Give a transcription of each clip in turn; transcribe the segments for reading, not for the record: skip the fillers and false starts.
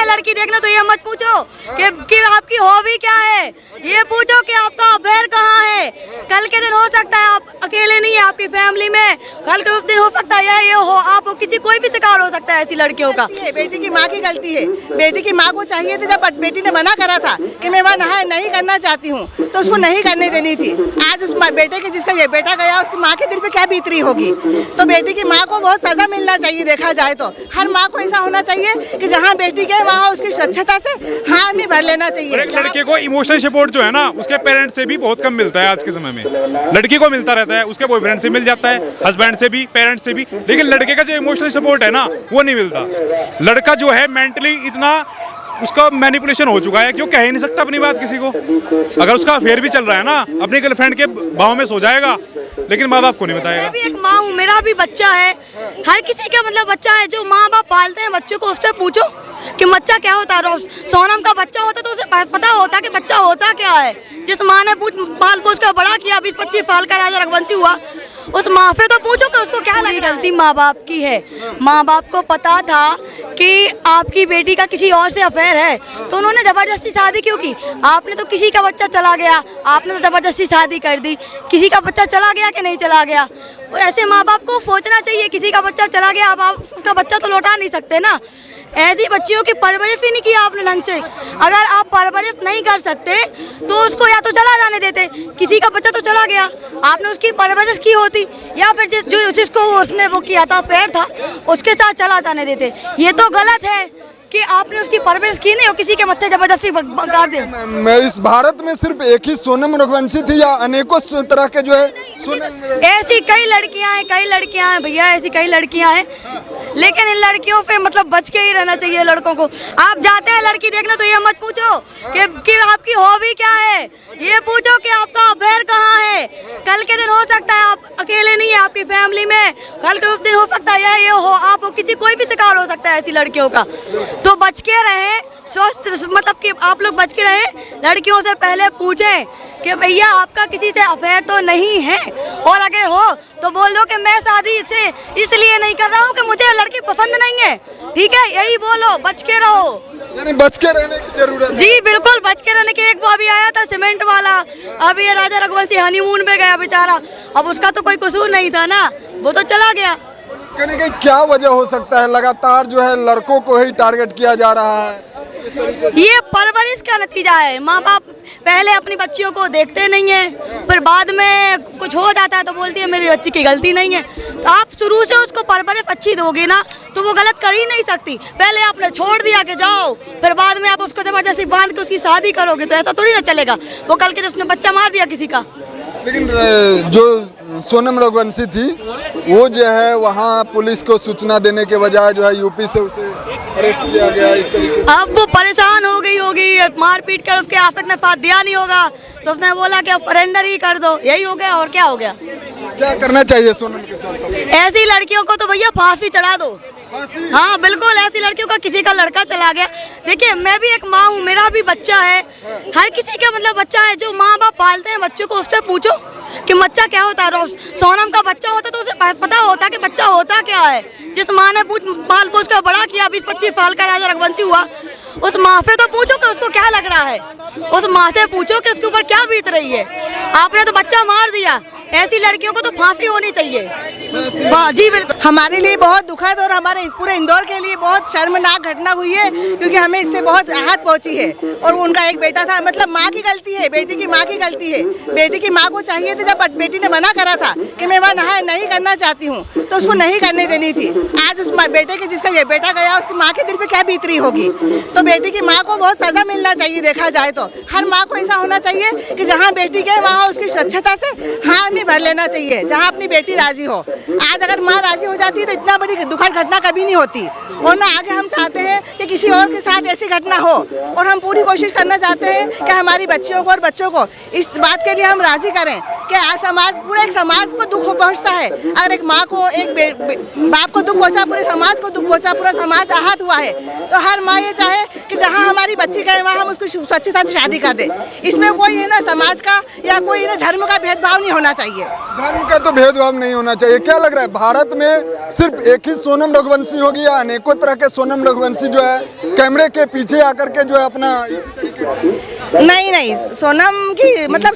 लड़की देखना तो ये मत पूछो कि आपकी हॉबी क्या है, ये पूछो कि आपका अफेयर कहाँ है। कल के दिन हो सकता है आप अकेले नहीं है, आपकी फैमिली में कल के दिन हो सकता है ये हो, आप किसी कोई भी शिकार हो सकता है ऐसी लड़कियों का। बेटी की माँ की गलती है। बेटी की माँ को चाहिए थी, जब बेटी ने मना करा था कि मैं वहाँ नहीं करना चाहती हूँ, तो उसको नहीं करने देनी थी। आज उस बेटे के जिसका ये बेटा गया, उसकी माँ के दिल पे क्या बीत रही होगी। तो बेटी की माँ को बहुत सजा मिलना चाहिए। देखा जाए तो हर माँ को ऐसा होना चाहिए कि जहाँ बेटी गए वहाँ उसकी स्वच्छता से हाँ में भर लेना चाहिए। एक लड़के को इमोशनल सपोर्ट जो है ना, उसके पेरेंट्स से भी बहुत कम मिलता है आज के समय में। लड़की को मिलता रहता है, उसके बॉयफ्रेंड से मिल जाता है, हस्बैंड से भी, पेरेंट्स से भी, लेकिन लड़के का जो इमोशनल सपोर्ट है ना वो नहीं मिलता। लड़का जो है मेंटली इतना उसका मैनिपुलेशन हो चुका है कि वो कह ही नहीं सकता अपनी बात किसी को। अगर उसका अफेयर भी चल रहा है ना, अपनी गर्लफ्रेंड के भाव में सो जाएगा, लेकिन माँ बाप को नहीं बताएगा। मैं भी एक माँ हूँ, मेरा भी बच्चा है। हर किसी का मतलब बच्चा है। जो माँ बाप पालते हैं बच्चों को, उससे पूछो कि बच्चा क्या होता है। सोनम का बच्चा होता तो उसे पता होता कि बच्चा होता क्या है। जिस माँ ने पाल पोस कर बड़ा किया, 20-25 साल का राजा रघुवंशी हुआ, उस माँ से तो पूछो कि उसको क्या लगी। गलती माँ बाप की है। माँ बाप को पता था कि आपकी बेटी का किसी और से अफेयर है, तो उन्होंने जबरदस्ती शादी क्यों की। आपने तो किसी का बच्चा चला गया, आपने तो जबरदस्ती शादी कर दी। किसी का बच्चा चला गया कि नहीं चला गया, ऐसे माँ बाप को सोचना चाहिए। किसी का बच्चा चला गया, अब आप उसका बच्चा तो लौटा नहीं सकते ना। ऐसी बच्चियों की परवरिश ही नहीं की आपने ढंग से। अगर आप परवरिश नहीं कर सकते तो उसको या तो चला जाने देते। किसी का बच्चा तो चला गया, आपने उसकी परवरिश की होती, या फिर जिसको उसने वो किया था पैर था उसके साथ चला जाने देते। ये तो गलत है कि आपने उसकी परवरिश की नहीं और किसी के मत्थे जबरदस्ती गाड़ दे। मैं इस भारत में सिर्फ एक ही सोनम रघुवंशी थी या अनेकों तरह के जो है सोनम? ऐसी कई लड़कियां हैं भैया, ऐसी कई लड़कियां हैं, लेकिन इन लड़कियों पे मतलब बच के ही रहना चाहिए लड़कों को। आप जाते हैं लड़की देखना तो ये मत पूछो कि आपकी हॉबी क्या है, ये पूछो कि आपका अफेयर कहाँ है। कल के दिन हो सकता है आप अकेले नहीं है, आपकी फैमिली में कल के दिन हो सकता है ये हो, आप किसी कोई भी शिकार हो सकता है ऐसी लड़कियों का। तो बच के रहें, स्वस्थ मतलब कि आप लोग बच के रहें। लड़कियों से पहले पूछें कि भैया आपका किसी से अफेयर तो नहीं है, और अगर हो तो बोल दो कि मैं शादी से इसलिए नहीं कर रहा हूँ कि मुझे लड़की पसंद नहीं है। ठीक है, यही बोलो, बच के रहो। यानी बच के रहने की जरूरत है। जी बिल्कुल, बच के रहने की। एक वो अभी आया था सीमेंट वाला, अभी ये राजा रघुवंशी हनीमून पे गया बेचारा, अब उसका तो कोई कसूर नहीं था ना, वो तो चला गया। कहीं कहीं क्या वजह हो सकता है लगातार जो है लड़कों को ही टारगेट किया जा रहा है? ये परवरिश का नतीजा है। माँ बाप पहले अपनी बच्चियों को देखते नहीं है, फिर बाद में कुछ हो जाता है तो बोलती है मेरी बच्ची की गलती नहीं है। तो आप शुरू से उसको परवरिश अच्छी दोगे ना तो वो गलत कर ही नहीं सकती। पहले आपने छोड़ दिया कि जाओ, फिर बाद में आप उसको जबरदस्ती बांध के उसकी शादी करोगे तो ऐसा थोड़ी ना चलेगा। वो कल के दिन उसने बच्चा मार दिया किसी का। लेकिन जो सोनम रघुवंशी थी वो जो है वहाँ पुलिस को सूचना देने के बजाय जो है यूपी से उसे अरेस्ट किया गया इस तरीके से। अब वो परेशान हो गई होगी, मारपीट कर उसके आफत ने साथ दिया नहीं होगा तो उसने बोला कि सरेंडर ही कर दो, यही हो गया और क्या हो गया। क्या करना चाहिए सोनम के साथ? ऐसी लड़कियों को तो भैया फांसी चढ़ा दो। हाँ बिल्कुल, ऐसी लड़कियों का किसी का लड़का चला गया। देखिए मैं भी एक माँ हूँ, मेरा भी बच्चा है। हर किसी का मतलब बच्चा है। जो माँ बाप पालते हैं बच्चों को, उससे पूछो कि बच्चा क्या होता है। सोनम का बच्चा होता तो उसे पता होता कि बच्चा होता क्या है। जिस माँ ने पाल पोस कर बड़ा किया, 20-25 साल का राजा रघुवंशी हुआ, उस माँ से तो पूछो कि उसको क्या लग रहा है। उस माँ से पूछो कि उसके ऊपर क्या बीत रही है। आपने तो बच्चा मार दिया, ऐसी लड़कियों को तो फांसी होनी चाहिए। जी बिल्कुल। हमारे लिए बहुत दुखद और हमारे पूरे इंदौर के लिए बहुत शर्मनाक घटना हुई है, क्योंकि हमें इससे बहुत आहत पहुंची है। और उनका एक बेटा था, मतलब माँ की गलती है, बेटी की माँ की गलती है। बेटी की माँ को चाहिए थी, जब बेटी ने मना करा था कि मैं वहाँ नहीं करना चाहती हूँ, तो उसको नहीं करने देनी थी। आज उस बेटे के जिसका ये बेटा गया, उसकी माँ के दिल पे क्या बीत रही होगी। तो बेटी की माँ को बहुत सजा मिलना चाहिए। देखा जाए तो हर माँ को ऐसा होना चाहिए कि जहाँ बेटी गए वहाँ उसकी स्वच्छता से हाँ में भर लेना चाहिए, जहाँ अपनी बेटी राजी हो। आज अगर माँ राजी हो जाती है तो इतना बड़ी दुखद घटना कभी नहीं होती। और ना आगे हम चाहते हैं कि किसी और के साथ ऐसी घटना हो, और हम पूरी कोशिश करना चाहते हैं कि हमारी बच्चियों को और बच्चों को इस बात के लिए हम राजी करें कि आज समाज, पूरे एक समाज को दुख पहुंचता है। अगर एक माँ को, एक बाप को दुख पहुंचा, पूरे समाज को दुख पहुंचा, पूरा समाज आहत हुआ है। तो हर माँ ये चाहे कि जहाँ हमारी बच्ची गए वहाँ हम उसको स्वच्छता से शादी कर दें। इसमें कोई है ना समाज का या कोई है ना धर्म का भेदभाव नहीं होना चाहिए। धर्म का तो भेदभाव नहीं होना चाहिए। क्या लग रहा है भारत में सिर्फ एक ही सोनम रघुवंशी होगी या अनेकों तरह के सोनम रघुवंशी जो है कैमरे के पीछे आकर के जो है अपना इसी तरीके से नहीं सोनम की मतलब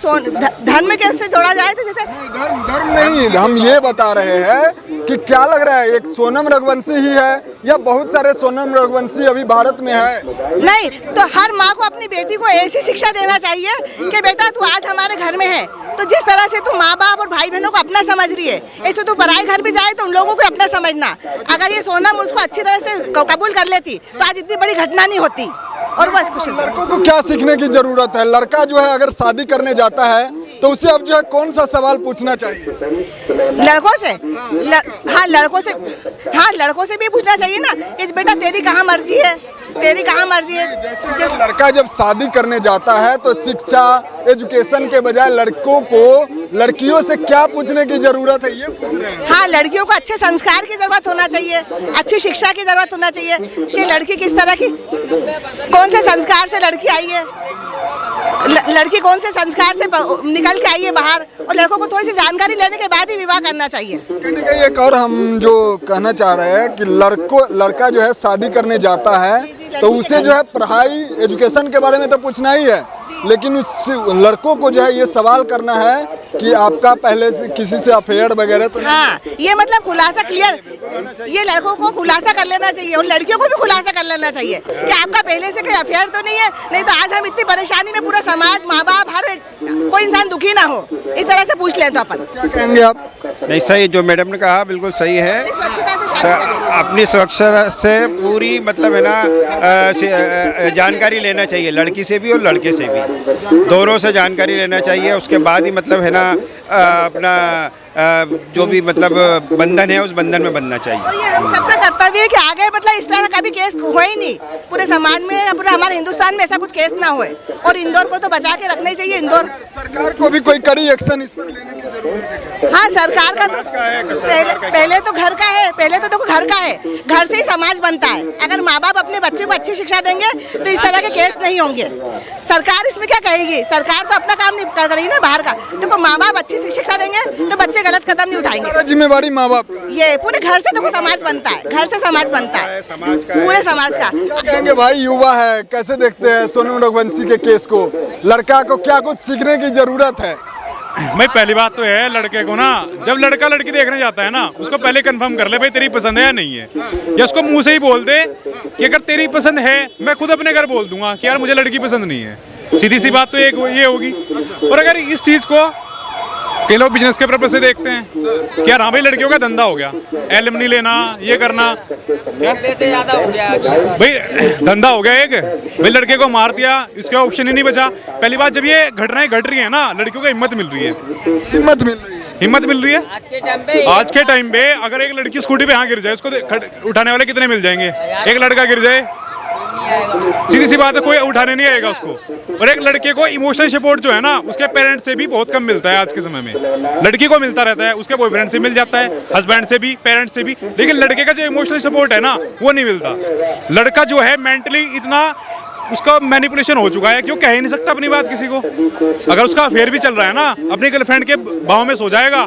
धर्म कैसे जोड़ा जाए तो जैसे धर्म नहीं, हम ये बता रहे हैं कि क्या लग रहा है एक सोनम रघुवंशी ही है या बहुत सारे सोनम रघुवंशी अभी भारत में है? नहीं, तो हर माँ को अपनी बेटी को ऐसी शिक्षा देना चाहिए कि बेटा तू आज हमारे घर में है तो जिस तरह से तू माँ बाप और भाई बहनों को अपना समझ रही है, ऐसे तू पराई घर भी जाए तो उन लोगों को अपना समझना। अगर ये सोनम उसको अच्छी तरह से कबूल कर लेती तो आज इतनी बड़ी घटना नहीं होती। और बस कुछ लड़कों को क्या सीखने की जरूरत है? लड़का जो है अगर शादी करने जाता है तो उसे अब जो है कौन सा सवाल पूछना चाहिए? लड़कों से लड़कों से भी पूछना चाहिए ना कि बेटा तेरी कहाँ मर्जी है, तेरी कहाँ मर्जी है। जैसे लड़का जब शादी करने जाता है तो शिक्षा एजुकेशन के बजाय लड़कों को लड़कियों से क्या पूछने की जरूरत है, ये पूछ रहे हैं। हाँ, लड़कियों को अच्छे संस्कार की जरूरत होना चाहिए, अच्छी शिक्षा की जरूरत होना चाहिए कि लड़की किस तरह की, कौन से संस्कार से लड़की आई है, लड़की कौन से संस्कार से निकल के आई है बाहर, और लड़कों को थोड़ी सी जानकारी लेने के बाद ही विवाह करना चाहिए। कहीं ना कहीं एक और हम जो कहना चाह रहे हैं कि लड़का जो है शादी करने जाता है तो उसे जो है पढ़ाई एजुकेशन के बारे में तो पूछना ही है, लेकिन उस लड़कों को जो है ये सवाल करना है कि आपका पहले से किसी से अफेयर वगैरह तो हाँ, ये मतलब खुलासा क्लियर, ये लड़कों को खुलासा कर लेना चाहिए और लड़कियों को भी खुलासा कर लेना चाहिए कि आपका पहले से कोई अफेयर तो नहीं है, नहीं तो आज हम इतनी परेशानी में पूरा समाज, माँ बाप, हर कोई इंसान दुखी ना हो। इस तरह से पूछ लें तो अपन क्या कहेंगे आप? नहीं, सही जो मैडम ने कहा बिल्कुल सही है। अपनी सुरक्षा से पूरी मतलब है ना जानकारी लेना चाहिए, लड़की से भी और लड़के से भी, दोनों से जानकारी लेना चाहिए। उसके बाद ही मतलब है ना अपना जो भी मतलब बंधन है उस बंधन में बंधना चाहिए। और ये हम सबका कर्तव्य है कि आगे मतलब इस तरह का कभी केस हो ही नहीं पूरे समाज में या पूरे हमारे हिंदुस्तान में ऐसा कुछ केस ना होए, और इंदौर को तो बचा के रखना ही चाहिए। इंदौर सरकार को भी कोई कड़ी एक्शन इस पर लेने की जरूरत है। हाँ, सरकार का पहले तो घर का है, पहले तो देखो घर का है, घर से ही समाज बनता है। अगर माँ बाप अपने बच्चे को अच्छी शिक्षा देंगे तो इस तरह के केस नहीं होंगे। सरकार इसमें क्या कहेगी? सरकार तो अपना काम नहीं कर रही ना बाहर का। देखो माँ बाप अच्छी शिक्षा देंगे तो बच्चे गलत कदम नहीं उठाएंगे। जिम्मेवारी माँ बाप का, ये पूरे घर से देखो समाज बनता है, घर से समाज बनता है, पूरे समाज का। क्या कहेंगे भाई, युवा है, कैसे देखते हैं सोनम रघुवंशी के केस को? लड़का को क्या कुछ सीखने की जरूरत है? भाई पहली बात तो है लड़के को ना, जब लड़का लड़की देखने जाता है ना उसको पहले कंफर्म कर ले भाई तेरी पसंद है या नहीं है, या उसको मुंह से ही बोल दे कि अगर तेरी पसंद है, मैं खुद अपने घर बोल दूंगा कि यार मुझे लड़की पसंद नहीं है, सीधी सी बात तो एक ये होगी। और अगर इस चीज को कई लोग बिजनेस के पर्पज से देखते हैं कि यार हाँ भाई लड़कियों का धंधा हो गया, एलिमनी लेना, ये करना, से ज्यादा हो गया भाई धंधा हो गया एक, भाई लड़के को मार दिया, इसका ऑप्शन ही नहीं बचा। पहली बात, जब ये घटनाएं घट रही है ना, लड़कियों को हिम्मत मिल रही है, हिम्मत मिल रही है, हिम्मत मिल रही है। आज के टाइम पे अगर एक लड़की स्कूटी पे यहाँ गिर जाए, उसको उठाने वाले कितने मिल जाएंगे? एक लड़का गिर जाए, सीधी सी बात है, कोई उठाने नहीं आएगा उसको। और एक लड़के को इमोशनल सपोर्ट जो है ना, उसके पेरेंट्स से भी बहुत कम मिलता है आज के समय में। लड़की को मिलता रहता है, उसके बॉयफ्रेंड से मिल जाता है, हस्बैंड से भी, पेरेंट्स से भी, लेकिन लड़के का जो इमोशनल सपोर्ट है ना वो नहीं मिलता। लड़का जो है मेंटली इतना उसका मैनिपुलेशन हो चुका है कि वो कह ही नहीं सकता अपनी बात किसी को। अगर उसका अफेयर भी चल रहा है ना, अपनी गर्लफ्रेंड के भाव में सो जाएगा,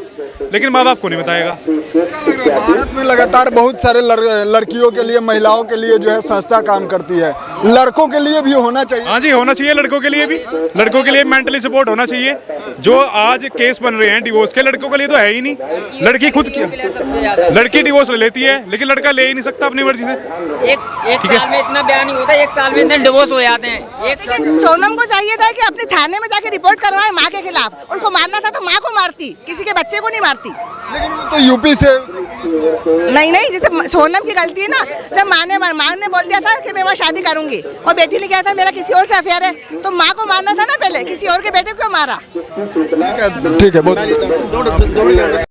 लेकिन माँ बाप को नहीं बताएगा। भारत में लगातार बहुत सारे लड़कियों के लिए, महिलाओं के लिए जो है संस्था काम करती है, लड़कों के लिए भी होना चाहिए। हाँ जी, होना चाहिए, लड़कों के लिए भी, लड़कों के लिए मेंटली सपोर्ट होना चाहिए। जो आज केस बन रहे हैं डिवोर्स के, लड़कों के लिए तो है ही नहीं। लड़की खुद लड़की डिवोर्स ले लेती है, लेकिन लड़का ले ही नहीं सकता अपनी मर्जी से। एक साल में इतना बयान नहीं होता, एक साल में इतने डिवोर्स हो जाते हैं। सोनम को चाहिए था कि अपने थाने में जाके रिपोर्ट करवाए माँ के खिलाफ। उनको मारना था तो माँ को मारती, किसी के बच्चे को नहीं मारती। लेकिन वो तो यूपी से नहीं, जैसे सोनम की गलती है ना, जब माँ ने बोल दिया था कि मैं वहाँ शादी करूंगी और बेटी ने कहा था मेरा किसी और से अफेयर है, तो माँ को मारना था ना पहले, किसी और के बेटे को क्यों मारा? ठीक है, बहुत